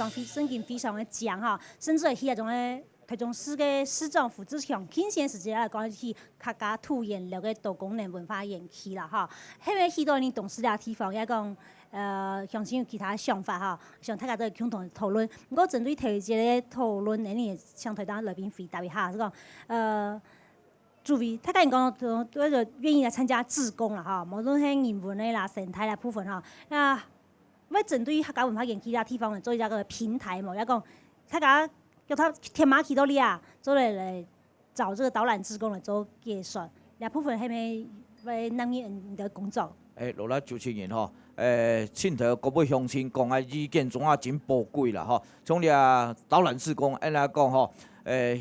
方身形非常的强哈，甚至会去那种咧。台中市嘅市长胡志强庆先时节来讲去客家土研了个多功能文化园区啦哈，迄个许多人董事了地方也讲相信有其他想法哈，想大家都共同讨论。不过针对提这个讨论，你想推当来宾回答一下，是讲诸位，大家讲都愿意来参加志工啦哈，无论係人文的啦、生态啦部分哈，那要针对客家文化园区啦地方做一个平台嘛，也讲大家。叫他天马去到里啊，做来找这个导览志工来做介绍，两部分係咪为男人的工作？落来主持人吼，凊头各位乡亲讲的意见总啊真宝贵啦吼，像俩导览志工，安来讲吼。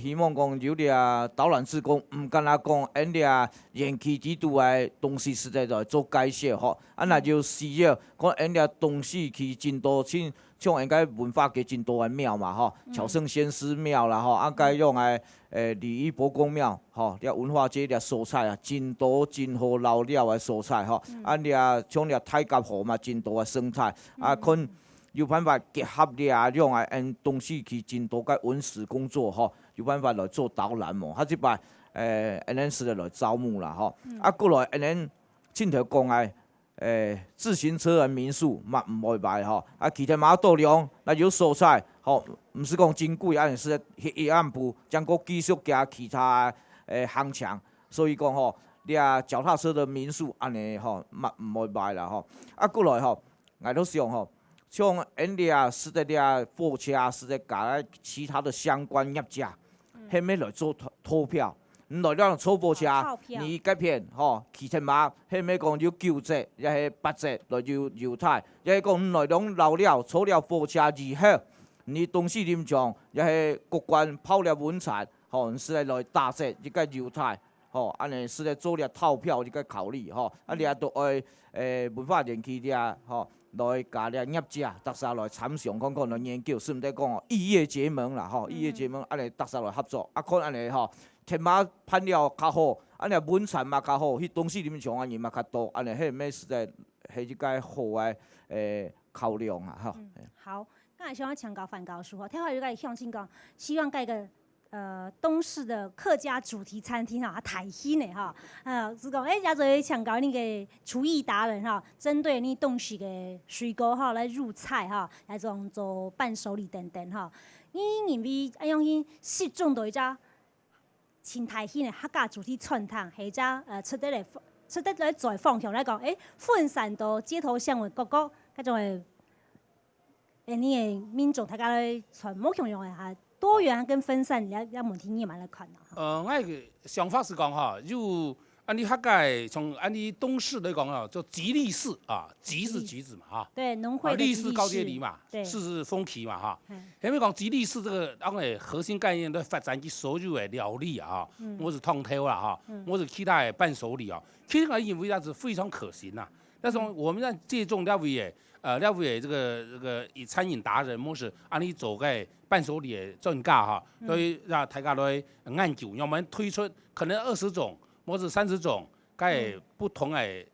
希望讲有俩导览志工，唔干那讲，因俩园区制度的东西实在在做介绍吼，那就需要讲因俩东西去真多，像应该文化界真多的庙嘛吼，朝圣先师庙啦吼，该用的礼仪伯公庙吼，俩文化界俩蔬菜啊，真多真好老了的蔬菜吼，俩像俩太甲河嘛，真多的生态可有办法结合俩用来按东西去真多个文史工作吼，有办法来做导览嘛。他即摆咱是来招募啦吼，过来咱凊头讲自行车的民宿嘛唔会歹吼，其他嘛度量那有蔬菜吼，唔是讲真贵，是一暗部将个继续加其他行强，所以讲吼，俩脚踏车的民宿安尼吼嘛唔会歹啦吼，过来吼，我都想吼。像因俩是在俩货车，是在甲其他的相关业者，迄面来做投票，来了坐火车，你改片吼，其他嘛，迄面讲有9折，也是8折，来犹太，也是讲来拢老了，坐了火车如好，你东西林场，也是国关泡了文产，吼，是来打折，一个犹太，吼，安尼是来做了套票一个考虑，吼，俩都爱文化园区俩，吼。来甲俩业者，特色来参详看看来研究，是毋得讲异业结盟啦吼，异业结盟安尼特色来合作，看安尼吼，天马攀了较好，安尼文产嘛较好，迄东西里面上人嘛较多，安尼迄咩实在係一个好诶考量啊吼。好，刚才想要强调反高书吼，听话就该向进讲，希望盖个。东市的客家主题餐厅哈，台新的哈，是讲也做强调那个厨艺达人哈，针对你东市的水果哈来入菜哈，来做伴手礼等等哈。因为用因适中到一只请台新的客家主题餐厅，或者出得来做方向来讲，分散到街头巷尾各个嗰种的，你的民众大家来传某样样的哈。多元跟分散，要问题你蛮来看的。我个想法是讲哈，就按你客家从按你东市来讲啊，叫吉利市啊，吉是橘子嘛哈。对，农会的利是高阶梨嘛，对，市是风旗嘛哈。前面讲吉利市这个当然核心概念都发展起所有的料理啊，我是汤头啦哈，我是其他的伴手礼啊，其实我认为它是非常可行呐。但是我们在借重两位的这个餐饮达人，或是按你做个伴手礼的专家哈，所以让大家来研究，要么推出可能20种或者30种，该不同的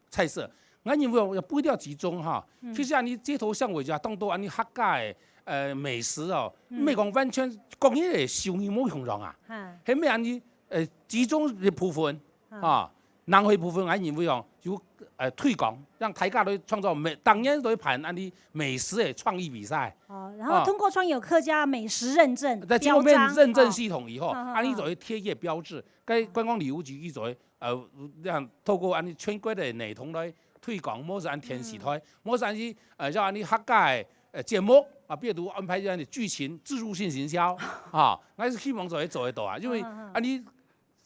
菜色。我认为不一定要集中哈，其实按你街头巷尾就当多按你客家的美食哦，没讲完全讲起来收益冇形容啊，係咩按你集中的部分啊。南汇部分，我认为哦，有推广，让大家都创造当然都会办安尼美食的创意比赛。然后通过创有客家美食认证，在经过认证系统以后，安尼就会贴页标志。该观光旅游局伊就会让透过安尼全国的内容来推广，莫是按电视台，莫是按你叫安尼客家的节目啊，比如安排这样的剧情植入性行销啊，我是希望就会做得到啊，因为安尼。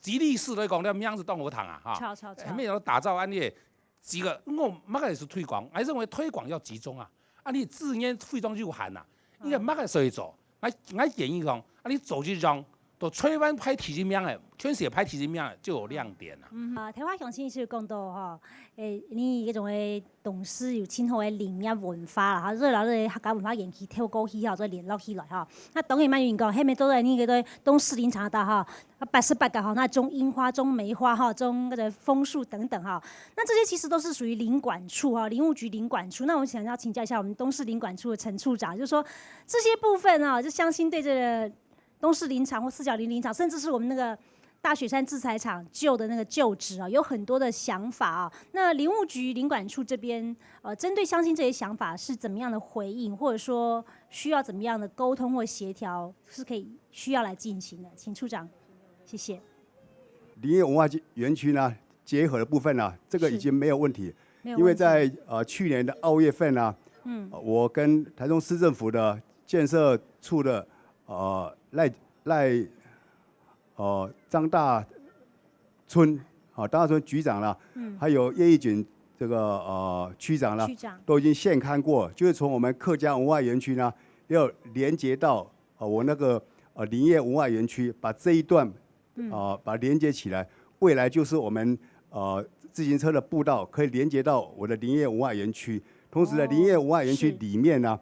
吉利市来讲，那名字当我堂啊，哈，还没有打造安利几个，我马个是推广，还认为推广要集中啊，安利字眼非常有限呐，你个马个所以做，我建议讲，安利走这张都吹完拍体制面的，全写拍体制面的就有亮点啦。台湾乡亲是讲到吼，你迄种诶董事有亲好诶理念文化啦，哈，所以老是客家文化园区透过去吼再联络起来哈。那当然蛮愿讲，迄面都在你个东势林场道哈，88个哈，那种樱花、种梅花哈，种个枫树等等哈。那这些其实都是属于林管处哈，林务局林管处。那我想要请教一下我们东势林管处的陈处长，就是说这些部分啊，就乡亲对这个东势林场或四角林林场，甚至是我们那个大雪山制裁厂旧的那个旧址啊，有很多的想法啊。那林务局林管处这边，针对乡亲这些想法是怎么样的回应，或者说需要怎么样的沟通或协调，是需要来进行的？请处长，谢谢。林业文化园区呢，结合的部分呢，这个已经没有问题，没有问题，因为在去年的2月份呢，我跟台中市政府的建设处的张大春张大春局长啦，还有叶义锦这个区长啦，都已经现勘过，就是从我们客家文化园区呢，要连接到我那个林业文化园区，把这一段把它连接起来，未来就是我们自行车的步道可以连接到我的林业文化园区，同时呢，林业文化园区里面呢，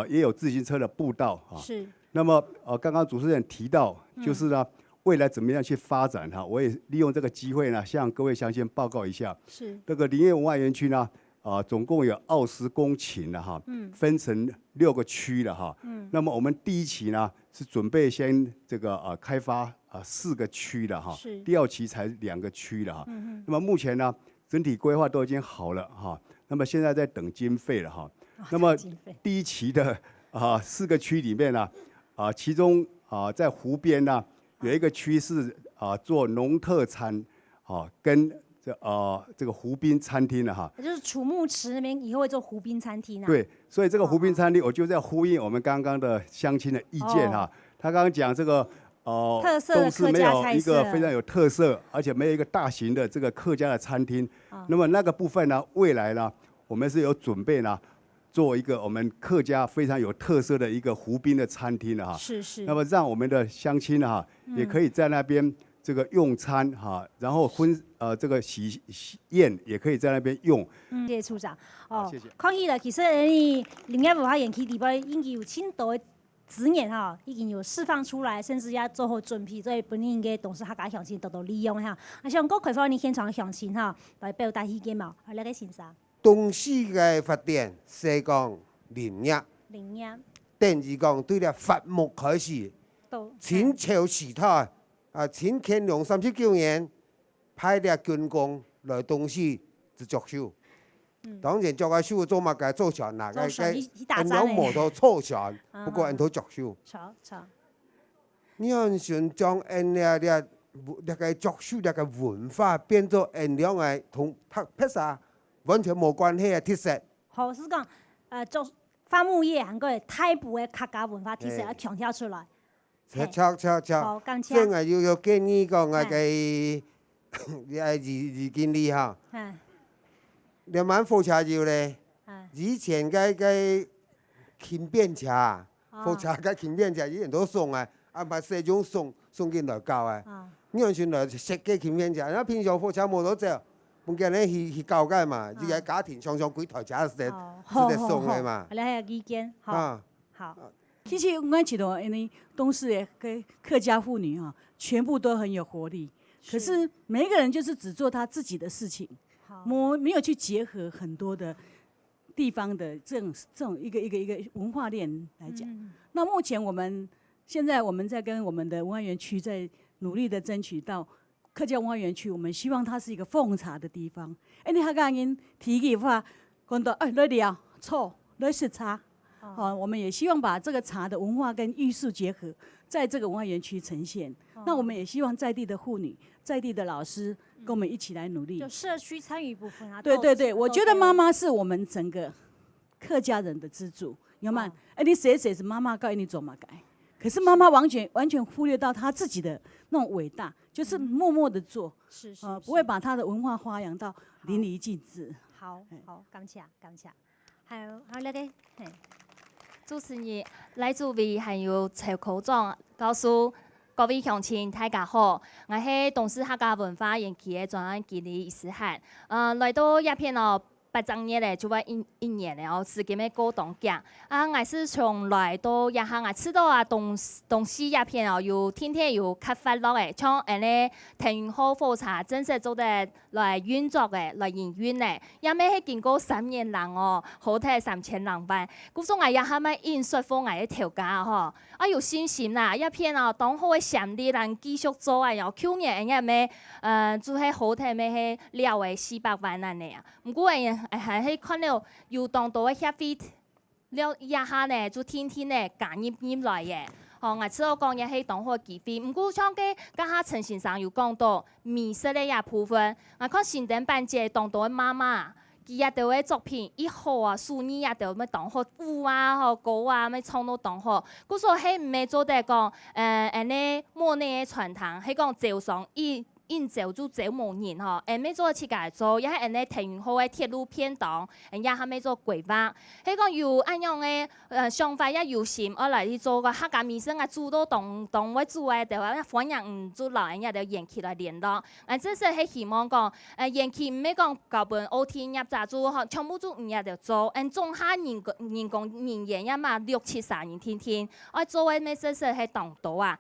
也有自行车的步道是。那么刚刚主持人提到，就是呢，未来怎么样去发展哈？我也利用这个机会呢，向各位乡亲报告一下。是。这个林业文化园区呢，总共有20公顷了哈，分成6个区了哈。那么我们第一期呢是准备先这个开发4个区了哈，第2期才2个区了哈。那么目前呢，整体规划都已经好了哈。那么现在在等经费了哈。那么第1期的4个区里面呢，其中在湖边呢有一个区是做农特产，跟这个湖滨餐厅了哈。就是楚木池那边以后会做湖滨餐厅啊。对，所以这个湖滨餐厅，我就在呼应我们刚刚的乡亲的意见哈。他刚刚讲这个特色的客家菜色，都是没有一个非常有特色，而且没有一个大型的这个客家的餐厅。那么那个部分呢，未来呢，我们是有准备呢，做一个我们客家非常有特色的一个湖滨的餐厅的哈。是。那么让我们的乡亲哈，也可以在那边这个用餐哈，然后这个喜宴也可以在那边用。谢谢处长。谢谢。看起来其实林业文化园区里边已经有很多的资源哈，已经有释放出来，甚至要做好准备，所以本应该董事客家乡亲多多利用哈。希望各开发你现场乡亲哈，来表达意见嘛，来个欣赏。东市的发展是讲林业，第二讲对了伐木开始，清朝时代清乾隆39年派了军工来东市就作秀。當然作個秀做乜嘅做船嗱，人有摩托操船，不過人都作秀。你看想將呢個作秀呢個文化變做人兩個同披薩完全冇關係嘅特色。好，是講做伐木業還個太部嘅客家文化特色要強調出來。好，感謝。所以我要建議講二建議嚇。兩萬火車要咧，以前嘅輕便車，火車嘅輕便車以前都送啊，安排4種送進來教啊。呢樣算來食嘅輕便車，因為平常火車冇得走，本見咧去教嘅嘛，而家家庭常常幾台車是得送嘅嘛。你有意見？好。其實我覺得，因為東市嘅客家婦女哈，全部都很有活力，可是每一個人就是只做他自己的事情。沒有去結合很多的地方的這種一個文化鏈來講。那目前現在我們在跟我們的文化園區在努力的爭取到客家文化園區，我們希望它是一個奉茶的地方。你客家人提議話講到來聊錯來食茶，我們也希望把這個茶的文化跟藝術結合，在這個文化園區呈現。那我們也希望在地的婦女、在地的老師。跟我們一起來努力，就社區參與部分啊。對，我覺得媽媽是我們整個客家人的支柱，有嗎？你誰是媽媽教你做嘛改？可是媽媽完全忽略到她自己的那種偉大，就是默默的做，不會把她的文化發揚到淋漓盡致。好，感謝。還有那個，主持人賴主委還有蔡科長告訴各位乡亲，大家好，我是东势客家文化园区的专案经理伊思涵。来到鸦片哦，8张年嘞，就一年了，是今日过冬假。我是从来到呀哈，我知道东势鸦片哦，有天天有开发落诶，像腾云号火车正式做得来运作诶，来营运诶，也咩係經過3年人哦，好睇3000人班。故所我也係咪引述風我一條價吼，有信心啦，一片哦，當好嘅上啲人繼續做啊，然後去年人家咩做係好睇咩係了嘅400萬安尼啊，唔過係看到有當到嘅協會了一下呢，就天天呢加入來嘅。我知道講嘢係當好機會，唔過像嘅家下陳先生有講到美食嘅一部分，我看新店班姐當到嘅媽媽，佢也都嘅作品一好啊，數年也都咩當好舞啊、歌啊，咩唱到當好。故所係唔係做得講呢莫內嘅傳統，係講照上因走就走無人吼，咩做設計做，也係呢騰雲號嘅鐵路片檔，也係咩做規劃。係講有按樣嘅想法也有心，我來去做個客家美食啊，煮到當位煮嘅，就話反正唔煮老人家就延期來聯絡。這是係希望講延期唔係講舊本 OT 入雜做，全部做唔也就做。中下人工人員也嘛6-7人天天，我做嘅咩這是係當到啊！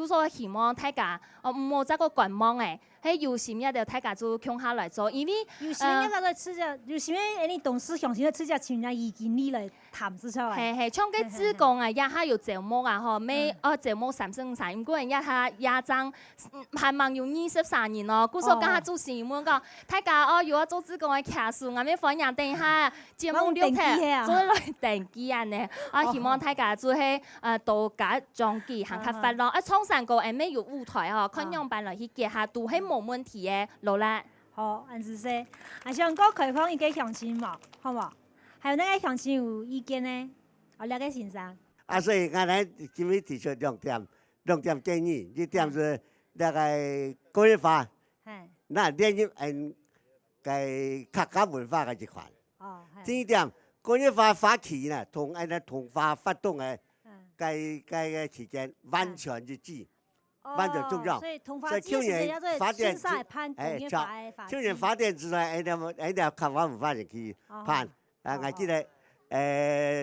所以希望大家唔好再個望誒，喺有心一條大家就共下來做，因為有心一個吃只，有心你董事詳細嘅吃只請人意見你來談之出嚟。係，像個志工啊，一下有節目啊，嗬，咩節目3-4，唔過人一下也爭，係忙有23年咯。故所家下做新聞講，大家如果做志工嘅卡數，我咩反映等下節目6天，做來登記啊呢。希望大家做係多加裝機行較快咯。創山個咩有舞台嗬，看樣辦來去結合都係冇問題嘅，老啦。好，安子說，想講開放一個鄉親嘛，好冇？還有那個鄉親有意見呢？兩個先生。所以我哋今日提出2點建議，一點是那個工業化，那連入客家文化嘅一環。第二點，工業化發起呢，同同化發動嘅嘅期間完全一致。完全重要，所以去年發電，去年發電之後，啲客家文化人去辦，我記得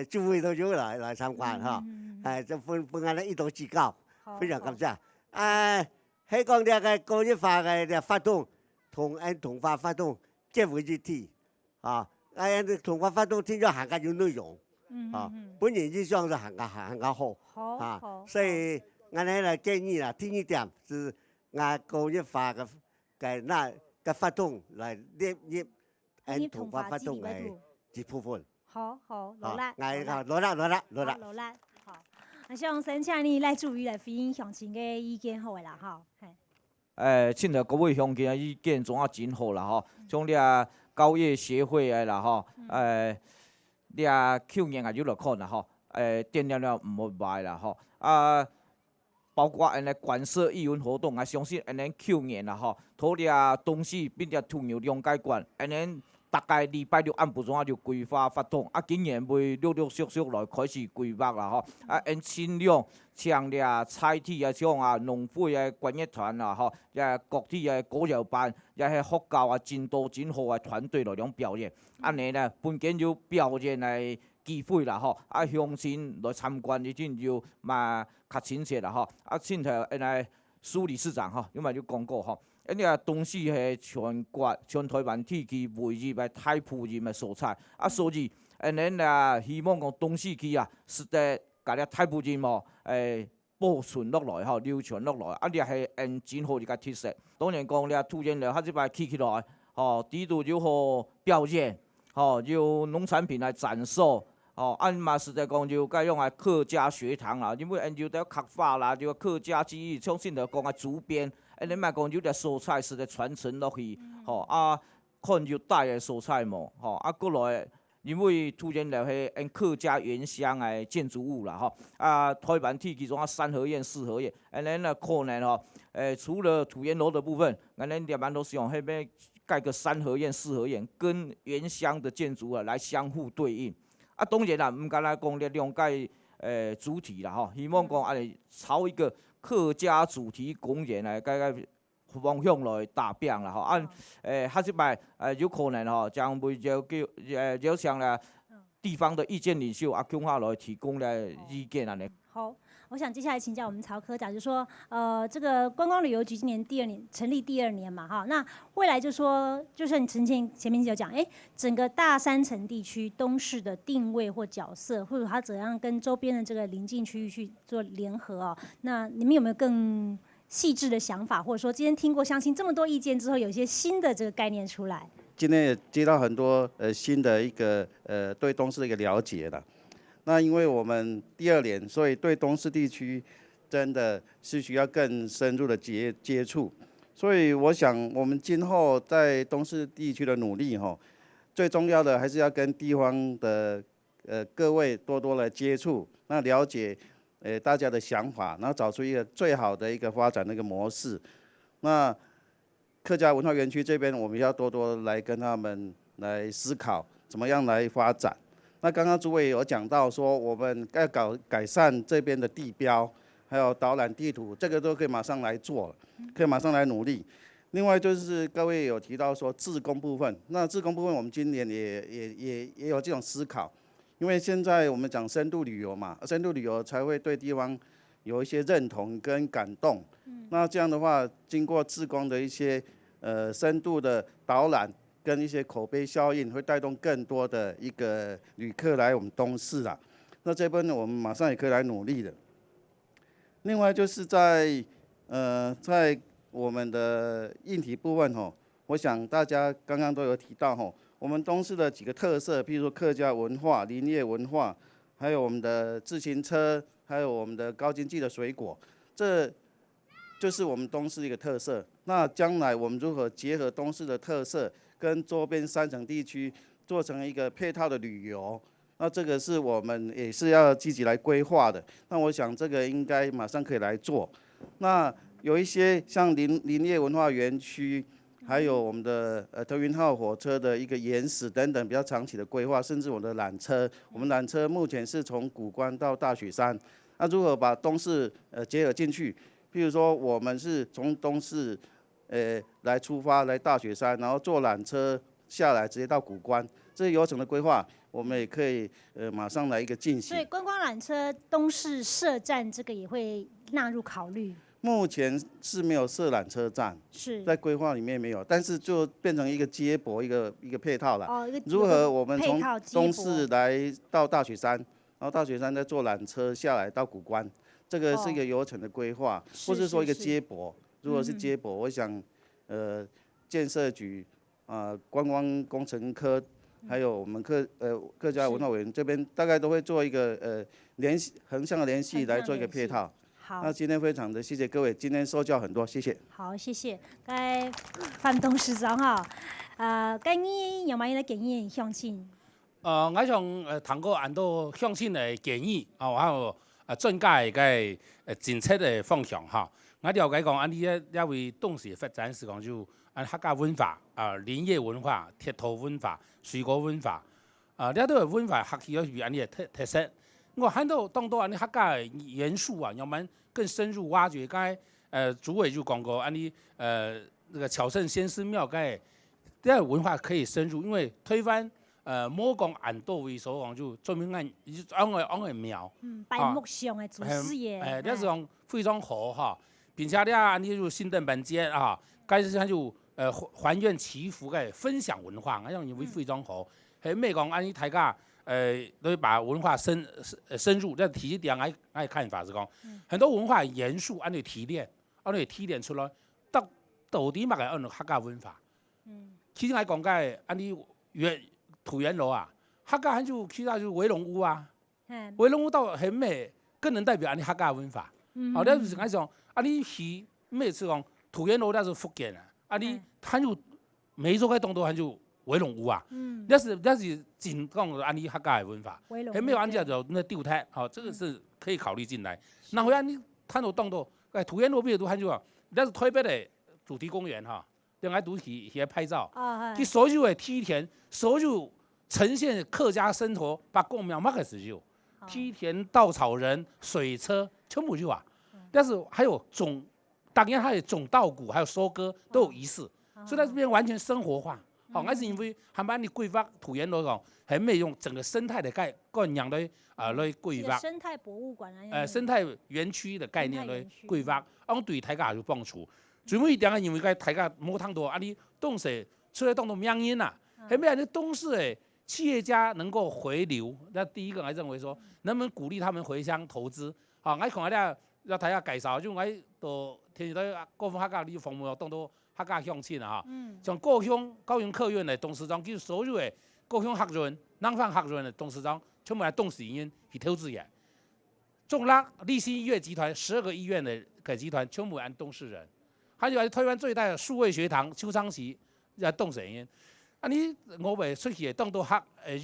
諸位都有來參觀嚇，就分我哋一同指教，非常感謝。喺講呢個工業化嘅發動同同化發動結為一體，同化發動聽咗行家有內容，本人印象就行家好，所以。我哋來建議啦，第一點是工業化嘅發動來列入同化發動嘅一部分。好，羅拉，羅拉，好。我想申請你來注意來回應鄉親嘅意見好啦，哈。請到各位鄉親嘅意見總也真好啦，吼。像你教業協會嘅啦，吼，你去年也有來看啦，吼，電了唔會賣啦，吼，包括官社義運活動，我相信去年啦吼，土地東勢並且土牛兩階段，大概禮拜6暗晡鐘就規劃發動，今年會陸續來開始規劃啦吼，盡量搶掠菜體像農會嘅管樂團啦吼，各地嘅歌謠班，也係學校真多真好嘅團隊來兩表演，安尼呢，本件有表演嘅機會啦吼，鄉親來參觀已經就嘛較親切啦吼，先頭蘇理事長吼，因為有講過吼。東勢係全台灣地區唯一嘅太普遍嘅所在，所以希望講東勢區實在甲啲太普遍保存落來吼，流傳落來，你係真好一個特色。當然講你突然下一擺起來，地度有好表演，有農產品來展售。嘛實在講就該用客家學堂啦，因為就啲客家啦，就客家記憶，像先頭講主編。你咪講有啲蔬菜是嚟傳承落去，看熱帶嘅蔬菜嘛，過來因為突然就係客家原鄉嘅建築物啦，台灣地區種三合院、四合院，可能除了土塬樓的部分，兩般都是用迄邊蓋個三合院、四合院，跟原鄉的建築來相互對應。當然啦，唔敢來講你兩個主題啦，希望講朝一個客家主题公园来方向来打拼啦吼。下一摆有可能吼，将会邀请了地方的意见领袖共下来提供了意见安尼。好。我想接下来请教我们曹科长，就说，这个观光旅游局今年成立第2年嘛，哈，那未来就说，就像你前面有讲，整个大山城地区东势的定位或角色，或者它怎样跟周边的这个邻近区域去做联合哦，那你们有没有更细致的想法，或者说今天听过乡亲这么多意见之后，有一些新的这个概念出来？今天也接到很多新的一个对东势的一个了解了。那因为我们第2年，所以对东势地区真的是需要更深入的接触。所以我想，我们今后在东势地区的努力最重要的还是要跟地方的各位多多的接触，那了解大家的想法，然后找出一个最好的一个发展的一个模式。那客家文化园区这边，我们要多多来跟他们来思考怎么样来发展。那刚刚主委有讲到说，我们要改善这边的地标，还有导览地图，这个都可以马上来做了，可以马上来努力。另外就是各位有提到说志工部分，那志工部分我们今年也有这种思考，因为现在我们讲深度旅游嘛，深度旅游才会对地方有一些认同跟感动。那这样的话，经过志工的一些深度的导览。跟一些口碑效应，会带动更多的一个旅客来我们东势啦。那这边呢，我们马上也可以来努力的。另外就是在我们的硬体部分我想大家刚刚都有提到我们东势的几个特色，譬如说客家文化、林业文化，还有我们的自行车，还有我们的高经济的水果，这就是我们东势一个特色。那将来我们如何结合东势的特色？跟周边山城地区做成一个配套的旅游，那这个是我们也是要积极来规划的。那我想这个应该马上可以来做。那有一些像林业文化园区，还有我们的腾云号火车的一个延驶等等比较长期的规划，甚至我们的缆车，我们缆车目前是从古关到大雪山，那如何把东势结合进去？譬如说我们是从东势来出发来大雪山，然后坐缆车下来直接到古关，这些游程的规划，我们也可以马上来一个进行。所以观光缆车东势设站这个也会纳入考虑。目前是没有设缆车站，是在规划里面没有，但是就变成一个接驳一个配套了。哦，如何我们从东势来到大雪山，然后大雪山再坐缆车下来到古关，这个是一个游程的规划，或是说一个接驳。如果是接驳，我想，建设局观光工程科，还有我们客家文化委员这边，大概都会做一个横向的联系来做一个配套。好，那今天非常的谢谢各位，今天受教很多，谢谢。好，谢谢。该范董事长该你有冇嘢建议乡亲？我想通过按照乡亲的建议还有专家嘅政策的方向我了解讲，你为东势发展是讲就客家文化林业文化、铁土文化、水果文化这都文化学习有安尼的特色。我看到当多客家的元素要慢更深入挖掘。刚才主委就讲过，那个巧胜先师庙这文化可以深入，因为推翻莫讲按道为所讲就专门按个庙，拜木上的祖师爷，这是讲非常好并且你就新登本街该是就还愿祈福嘅分享文化，我认为非常好。係咩講？大家都把文化深入，这提一点我的看法是讲，很多文化元素按你提炼出来，到底嘛个按客家文化。其实来讲嘅土元楼客家就其他就围龙屋围龙屋到很美，更能代表客家文化。那就是講你是咩是講土元楼那是福建你就每一座嘅當到就围龙屋那是真講你客家的文化。還沒有按照就那丟態，這個是可以考慮進來。然後你睇到當到土元樓邊都就那是台北的主題公園另外都去拍照。佢所有的梯田，所有呈現客家生活把公廟乜嘅時候，梯田、稻草人、水車全部就但是还有当然还有种稻谷，还有收割都有仪式，所以在这边完全生活化。好，还是因为含把你规划土园来讲，还没用整个生态的概念来规划。生态博物馆啊。生态园区的概念来规划，对大家有帮助。最尾一点啊，因为大家无通多，你董事出来当做名人啊，后面你董事的企业家能够回流，那第一个我认为说，能不能鼓励他们回乡投资？好，我看下要大家介绍，就我到天时在高雄客家里服务当做客家乡亲啊，像高雄客院的董事长，叫所有的高雄客人、南方客人的董事长，全部来董事院去投资业。中拉立新医院集团12个医院的集团全部按董事人。还有台湾最大的数位学堂邱昌奇也董事员，你我们出去当到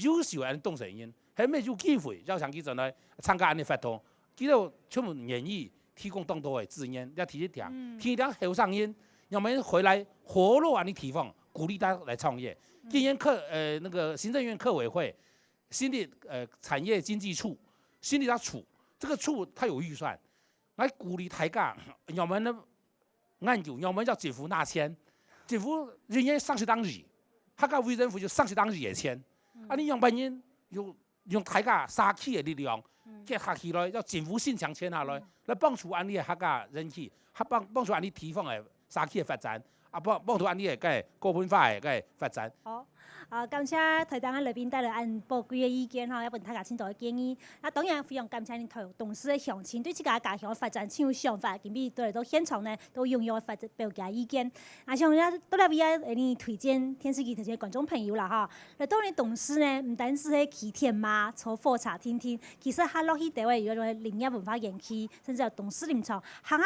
优秀的董事员，还没有机会要长期进来参加安尼活动，佢都全部愿意提供更多的资源，要提一点，提一点后上因，我们回来活络安尼地方，鼓励大家来创业。今年那个行政院客委会新的产业经济处新的处，这个处它有预算来鼓励大家，我们呢。按照我们叫政府纳签，政府人家上去当日，客家卫生府就上去当日也签。你用别人用大家社区的力量结合起来，要政府先强签下来，来帮助安尼的客家人气，帮助安尼地方的社区的发展，帮助安尼的高文化的发展。好。感谢台长的来宾带来按宝贵的意见哈，也问大家清楚的建议。当然非常感谢您董事的乡亲对这个家乡的发展很有想法，今日都来到现场呢，都踊跃发表家意见。像到那边你推荐电视机推荐观众朋友啦哈，来到你董事呢，唔单是去天马坐火茶听听，其实还落去台湾有种林业文化园区，甚至有董事林场，行啊。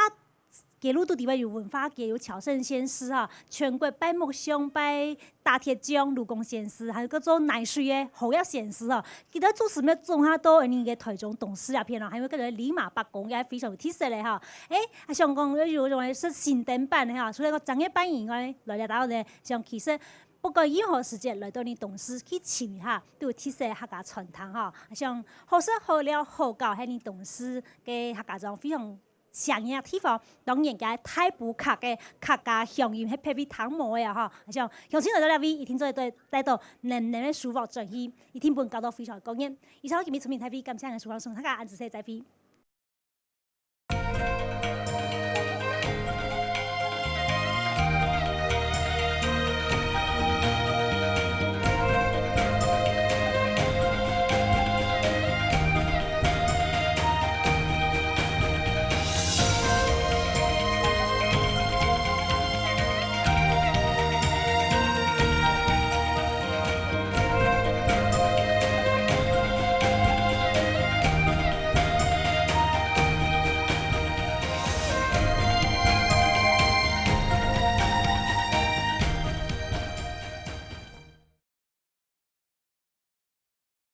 街路都地位有文化街，有侨圣先师哈，全国拜木匠、拜大铁匠、卢公先师，还有各种奶水的侯爷先师哈。记得做什么种下多人嘅台中董事一片咯，还有嗰个李马八公也非常有特色咧哈。香港有种是新灯版哈，所以个专业版以外来到呢，像其实。不管任何时间来到你董事去参与哈，都有特色客家传统哈。像好食好料好搞，喺你董事嘅客家中非常。像样地方，当然嘅太补客嘅客家乡音，係配備湯模嘅哈。像鄉親來到呢邊，一天做對帶到能嘅書法轉移，一天半搞到非常過癮。以上今日出面睇飛，感謝嘅書法送大家，安子謝再飛。